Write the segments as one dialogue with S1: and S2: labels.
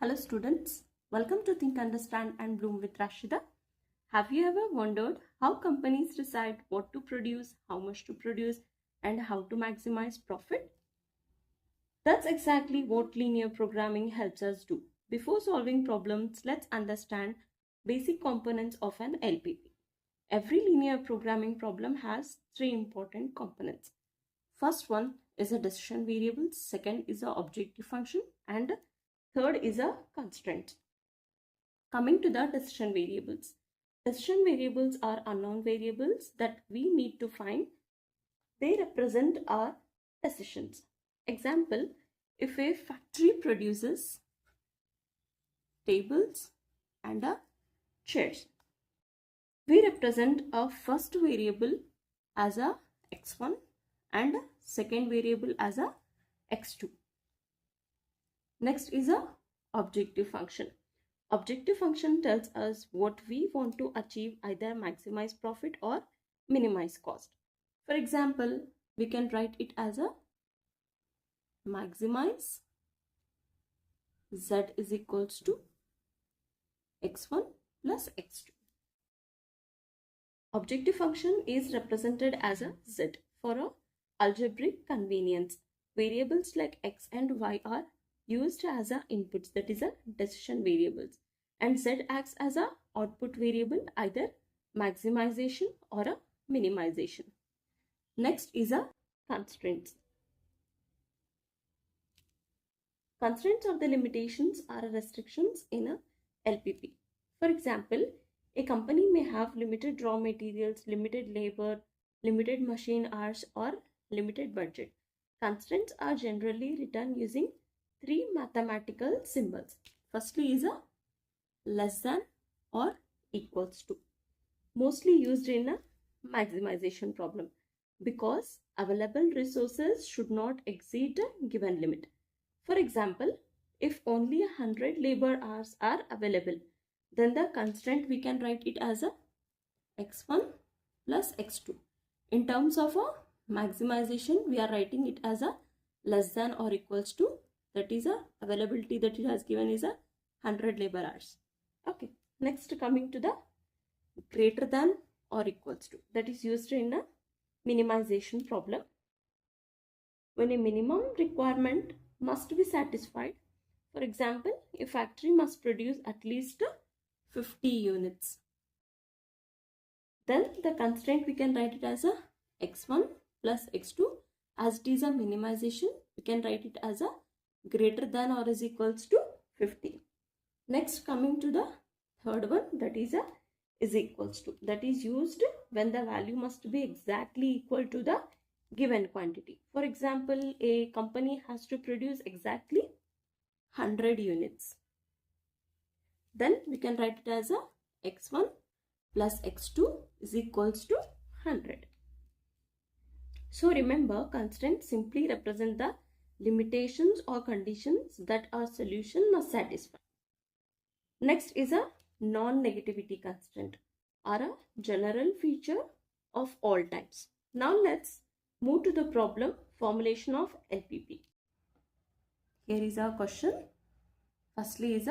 S1: Hello students, welcome to Think, Understand and Bloom with Rasheeda. Have you ever wondered how companies decide what to produce, how much to produce and how to maximize profit? That's exactly what linear programming helps us do. Before solving problems, let's understand basic components of an LPP. Every linear programming problem has three important components. First one is a decision variable, second is a objective function, and third is a constraint. Coming to the decision variables. Decision variables are unknown variables that we need to find. They represent our decisions. Example, if a factory produces tables and chairs, we represent a first variable as a x1 and second variable as a x2. Next is a objective function. Objective function tells us what we want to achieve, either maximize profit or minimize cost. For example, we can write it as a maximize z is equals to x1 plus x2. Objective function is represented as a z for a algebraic convenience. Variables like x and y are used as a inputs, that is a decision variables, and z acts as a output variable, either maximization or a minimization. Next is a constraints. Constraints are the limitations or restrictions in a LPP. For example, a company may have limited raw materials, limited labor, limited machine hours or limited budget. Constraints are generally written using three mathematical symbols. Firstly is a less than or equals to, mostly used in a maximization problem because available resources should not exceed a given limit. For example, if only 100 labor hours are available, then the constraint we can write it as a x1 plus x2. In terms of a maximization, we are writing it as a less than or equals to, that is a availability that it has given is a 100 labor hours. Okay, next coming to the greater than or equals to, that is used in a minimization problem. When a minimum requirement must be satisfied, for example, a factory must produce at least 50 units, then the constraint we can write it as a x1 plus x2. As it is a minimization, we can write it as a greater than or is equals to 50. Next, coming to the third one, that is a is equals to, that is used when the value must be exactly equal to the given quantity. For example, a company has to produce exactly 100 units. Then we can write it as a x1 plus x2 is equals to 100. So remember, constraints simply represent the limitations or conditions that our solution must satisfy. Next is a non-negativity constraint, or a general feature of all types. Now let's move to the problem formulation of LPP. Here is our question. Firstly is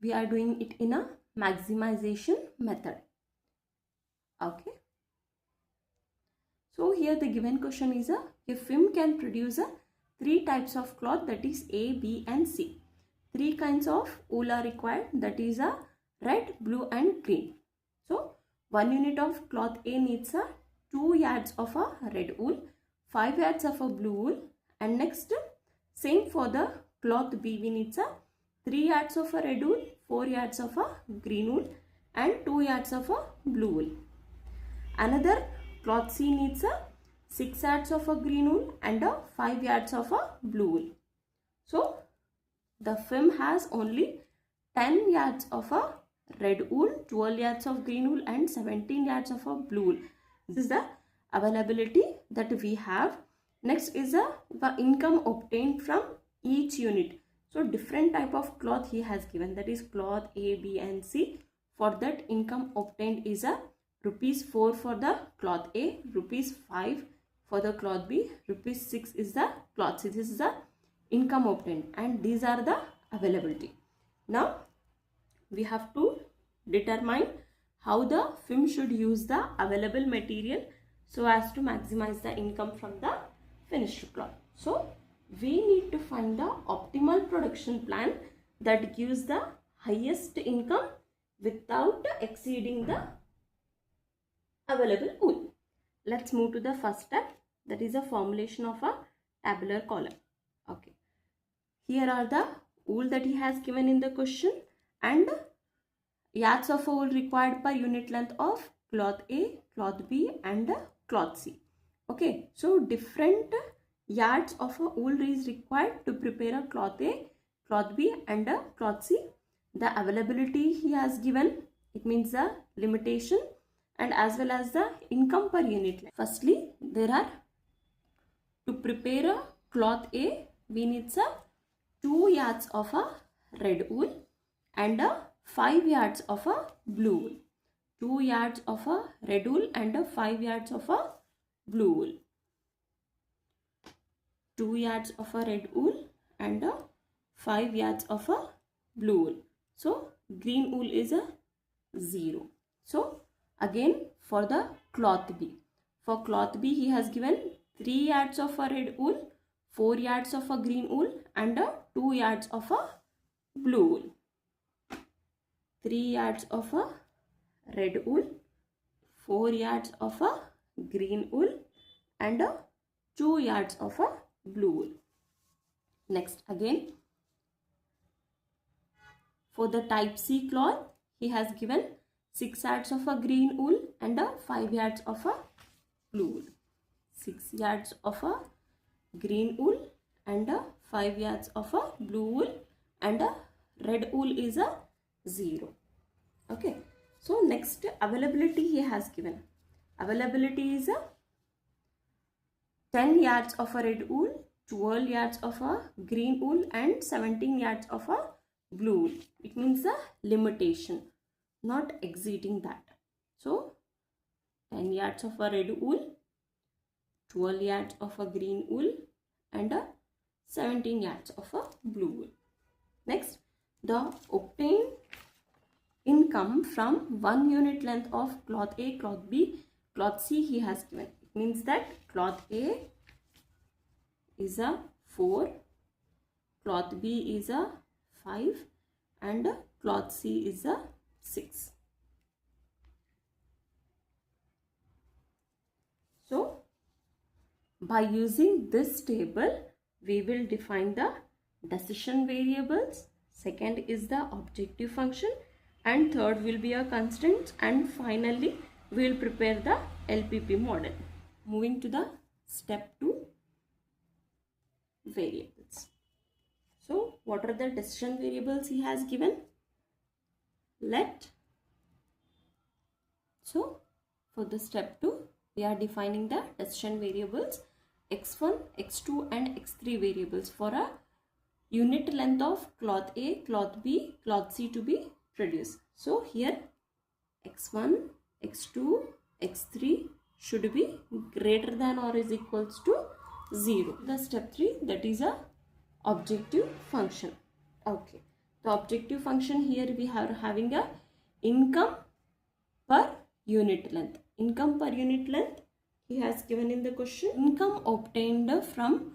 S1: we are doing it in a maximization method. Okay. So here the given question is a film can produce three types of cloth, that is A, B and C. Three kinds of wool are required, that is a red, blue and green. So 1 unit of cloth A needs 2 yards of a red wool, 5 yards of a blue wool, and next same for the cloth B, we needs 3 yards of a red wool, 4 yards of a green wool and 2 yards of a blue wool. Another cloth C needs 6 yards of a green wool and 5 yards of a blue wool. So the film has only 10 yards of a red wool, 12 yards of green wool and 17 yards of a blue wool. This is the availability that we have. Next is the income obtained from each unit. So different type of cloth he has given, that is cloth A, B and C. For that, income obtained is rupees 4 for the cloth A, rupees 5 for the cloth B, rupees 6 is the cloth C. This is the income obtained and these are the availability. Now we have to determine how the firm should use the available material so as to maximize the income from the finished cloth. So we need to find the optimal production plan that gives the highest income without exceeding the available wool. Let's move to the first step, that is a formulation of a tabular column. Okay, here are the wool that he has given in the question and yards of wool required per unit length of cloth A, cloth B and cloth C. Okay, so different yards of a wool is required to prepare a cloth A, cloth B and a cloth C. The availability he has given, it means the limitation and as well as the income per unit. Firstly, there are, to prepare a cloth A, we need 2 yards of a red wool and 5 yards of a blue wool. 2 yards of a red wool and 5 yards of a blue wool. 2 yards of a red wool and 5 yards of a blue wool. So green wool is a 0. So again for the cloth B. For cloth B he has given 3 yards of a red wool, 4 yards of a green wool and 2 yards of a blue wool. 3 yards of a red wool, 4 yards of a green wool and 2 yards of a blue wool. Next again, for the type C cloth, he has given 6 yards of a green wool and 5 yards of a blue wool. 6 yards of a green wool and 5 yards of a blue wool and red wool is a 0. Okay, so next availability he has given. Availability is 10 yards of a red wool, 12 yards of a green wool and 17 yards of a blue wool. It means the limitation, not exceeding that. So 10 yards of a red wool, 12 yards of a green wool and 17 yards of a blue wool. Next, the obtained income from 1 unit length of cloth A, cloth B, cloth C he has given. It means that cloth A is a 4, cloth B is a 5 and cloth C is a 6. So by using this table we will define the decision variables, second is the objective function and third will be a constraint and finally we will prepare the LPP model. Moving to the step 2, variables. So what are the decision variables he has given? So for the step 2 we are defining the decision variables x1, x2 and x3 variables for a unit length of cloth A, cloth B, cloth C to be produced. So here x1, x2, x3 should be greater than or is equals to 0. The step 3, that is a objective function. Okay, the objective function here we are having a income per unit length. Income per unit length he has given in the question. Income obtained from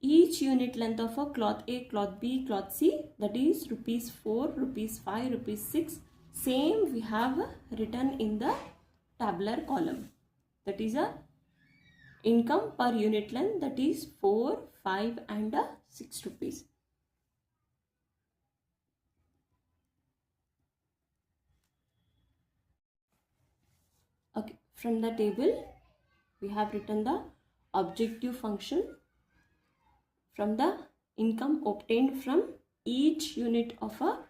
S1: each unit length of a cloth A, cloth B, cloth C, that is rupees 4, rupees 5, rupees 6. Same we have written in the tabular column. That is a income per unit length, that is 4, 5 and 6 rupees. Okay, from the table we have written the objective function from the income obtained from each unit of a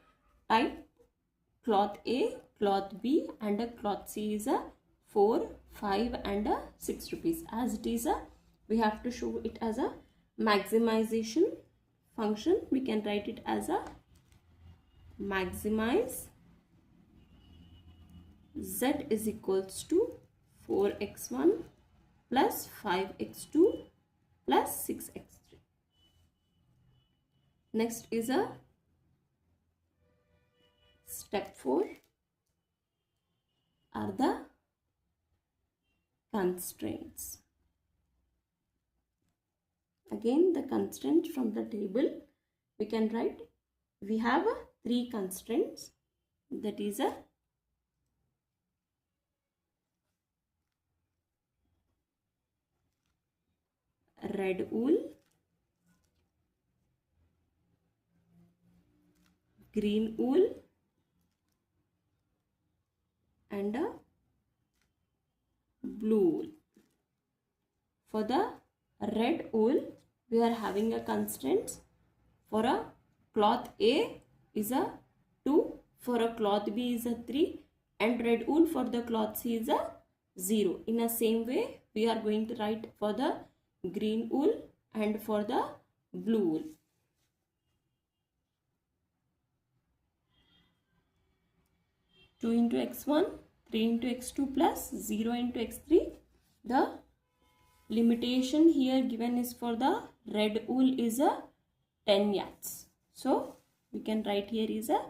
S1: type cloth A, cloth B and a cloth C is a 4, 5 and 6 rupees. As it is we have to show it as a maximization function. We can write it as a maximize z is equals to 4x1 plus 5x2 plus 6x3. Next is a Step 4 are the constraints. Again, the constraint from the table we can write. We have 3 constraints, that is a red wool, green wool and a blue wool. For the red wool, we are having a constraints. For a cloth A is a 2, for a cloth B is a 3 and red wool for the cloth C is a 0. In the same way, we are going to write for the green wool and for the blue wool. Two into x1, 3 into x2 plus 0 into x3. The limitation here given is for the red wool is a 10 yards. So we can write here is a,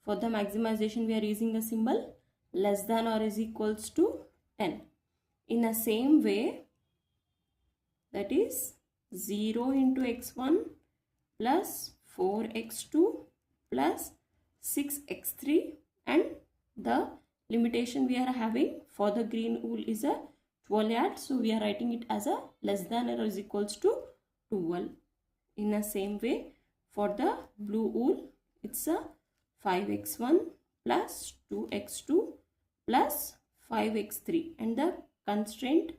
S1: for the maximization we are using a symbol less than or is equals to 10. In the same way, that is 0 into x1 plus 4x2 plus 6x3, and the limitation we are having for the green wool is a 12 yards. So we are writing it as a less than or is equals to 12. In the same way, for the blue wool, it's a 5x1 plus 2x2 plus 5x3, and the constraint,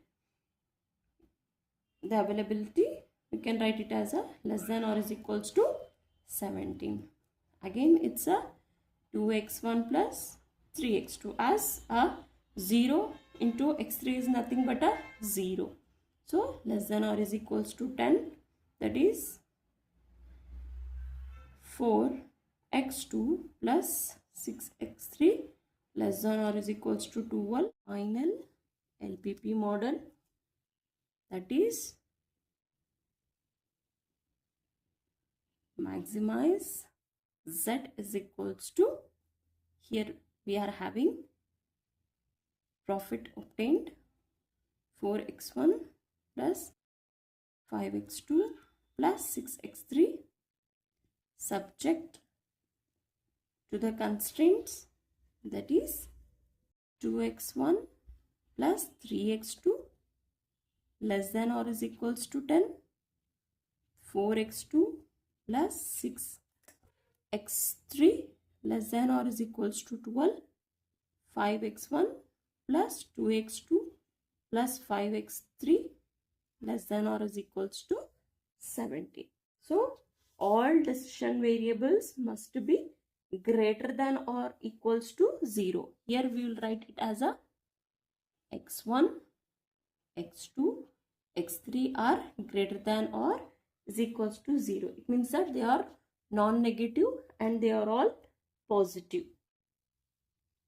S1: the availability, we can write it as a less than or is equals to 17. Again, it's a 2x1 plus 3x2, as a 0 into x3 is nothing but a 0. So less than or is equals to 10, that is 4x2 plus 6x3 less than or is equals to 12. Final LPP model, that is maximize z is equals to, here we are having profit obtained 4x1 plus 5x2 plus 6x3 subject to the constraints, that is 2x1 plus 3x2 less than or is equals to 10, 4x2 plus 6x3 less than or is equals to 12, 5x1 plus 2x2 plus 5x3 less than or is equals to 17. So all decision variables must be greater than or equals to 0. Here we will write it as a x1, x2, x3 are greater than or is equals to 0. It means that they are non-negative and they are all positive.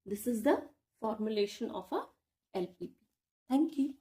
S1: This is the formulation of a LPP. Thank you.